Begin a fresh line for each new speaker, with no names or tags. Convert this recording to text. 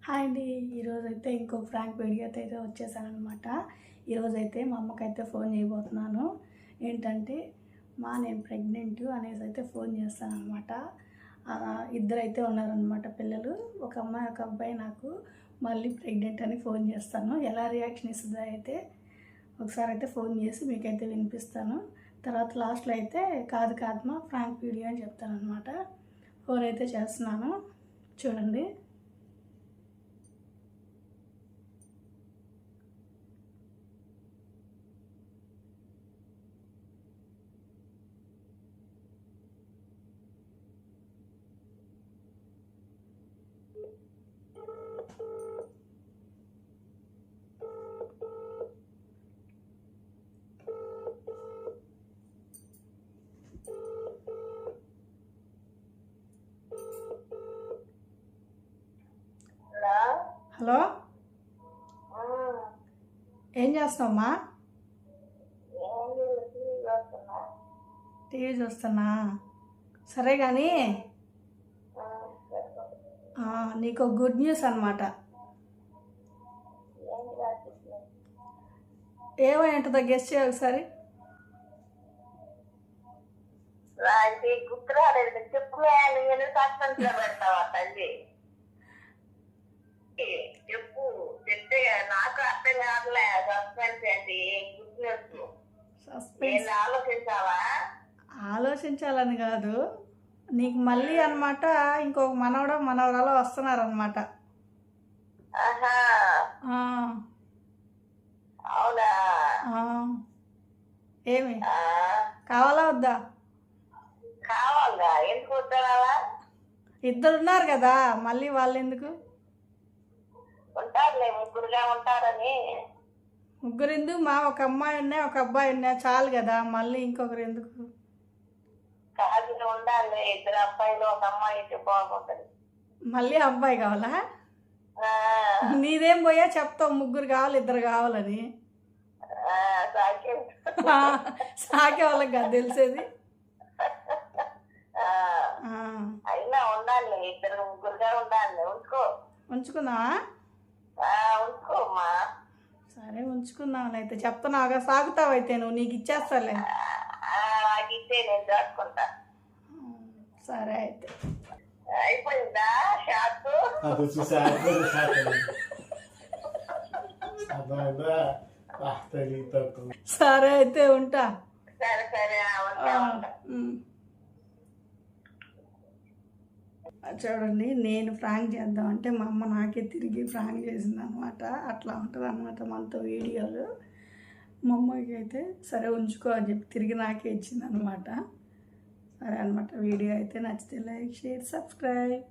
Hi అండి. ఈరోజైతే ఇంకో ఫ్రాంక్ వీడియోతో అయితే వచ్చేసానమాట. ఈరోజైతే మా అమ్మకైతే ఫోన్ చేయబోతున్నాను. ఏంటంటే నేను ప్రెగ్నెంట్ అనేసి అయితే ఫోన్ చేస్తానమాట. ఇద్దరైతే ఉన్నారనమాట పిల్లలు, ఒక అమ్మాయి ఒక అబ్బాయి. నాకు మళ్ళీ ప్రెగ్నెంట్ అని ఫోన్ చేస్తాను. ఎలా రియాక్షన్ ఇస్తుందో అయితే ఒకసారి అయితే ఫోన్ చేసి మీకైతే వినిపిస్తాను. తర్వాత లాస్ట్లో అయితే కాదు ఫ్రాంక్ వీడియో అని చెప్తాను అనమాట. ఫోన్ అయితే చేస్తున్నాను, చూడండి. హలో, ఏం చేస్తున్నావమ్మా? టీవీ చూస్తున్నా. సరే కానీ నీకు గుడ్ న్యూస్ అన్నమాట. ఏమో ఏంటో గెస్ట్ చేయ ఒకసారి.
చెప్పు, చెప్తే నాకు అర్థం కావట్లే. సస్పెన్స్ ఏంటి? ఆలోచించావా?
ఆలోచించాలని కాదు, నీకు మళ్ళీ అనమాట ఇంకొక మనవరాలు వస్తున్నారనమాట.
అవునా?
ఏమి కావాలా వద్దా?
కావాలా? ఎందుకు వద్దా?
ఇద్దరున్నారు కదా, మళ్ళీ వాళ్ళు ఎందుకు?
ఉంటారులే, ముగ్గురుగా ఉంటారని.
ముగ్గురు ఎందుకు మా? ఒక అమ్మాయి ఉన్నాయి, ఒక అబ్బాయి ఉన్నాయి, చాలు కదా. మళ్ళీ ఇంకొకరు ఎందుకు?
కాదు, ఉండాలి. ఇద్దరు అబ్బాయిలు ఒక అమ్మాయి బాగుంటుంది.
మళ్ళీ అబ్బాయి కావాలా? నీదేం పోయా చెప్తావు ముగ్గురు కావాలి ఇద్దరు కావాలని. సాకే వాళ్ళకి కదా తెలిసేది.
అయినా ఉండాలి, ఇద్దరు ముగ్గురుగా ఉండాలి.
ఉంచుకుందామా?
ఉంచుకోమ్మా.
సరే ఉంచుకుందాం. అయితే చెప్తున్నావుగా, సాగుతావు అయితే నువ్వు. నీకు ఇచ్చేస్తాలే.
నాకు ఇచ్చే, నేను దాచుకుంటా.
సరే అయితే
అయిపోయిందా షార్ట్?
సరే అయితే ఉంటా.
సరే సరే.
చూడండి, నేను ఫ్రాంక్ చేద్దామంటే మా అమ్మ నాకే తిరిగి ఫ్రాంక్ చేసింది అనమాట. అట్లా ఉంటుంది అనమాట మనతో వీడియోలు. మా అమ్మకి అయితే సరే ఉంచుకో అని చెప్పి తిరిగి నాకే ఇచ్చింది అనమాట. సరే అనమాట. వీడియో అయితే నచ్చితే లైక్, షేర్, సబ్స్క్రైబ్.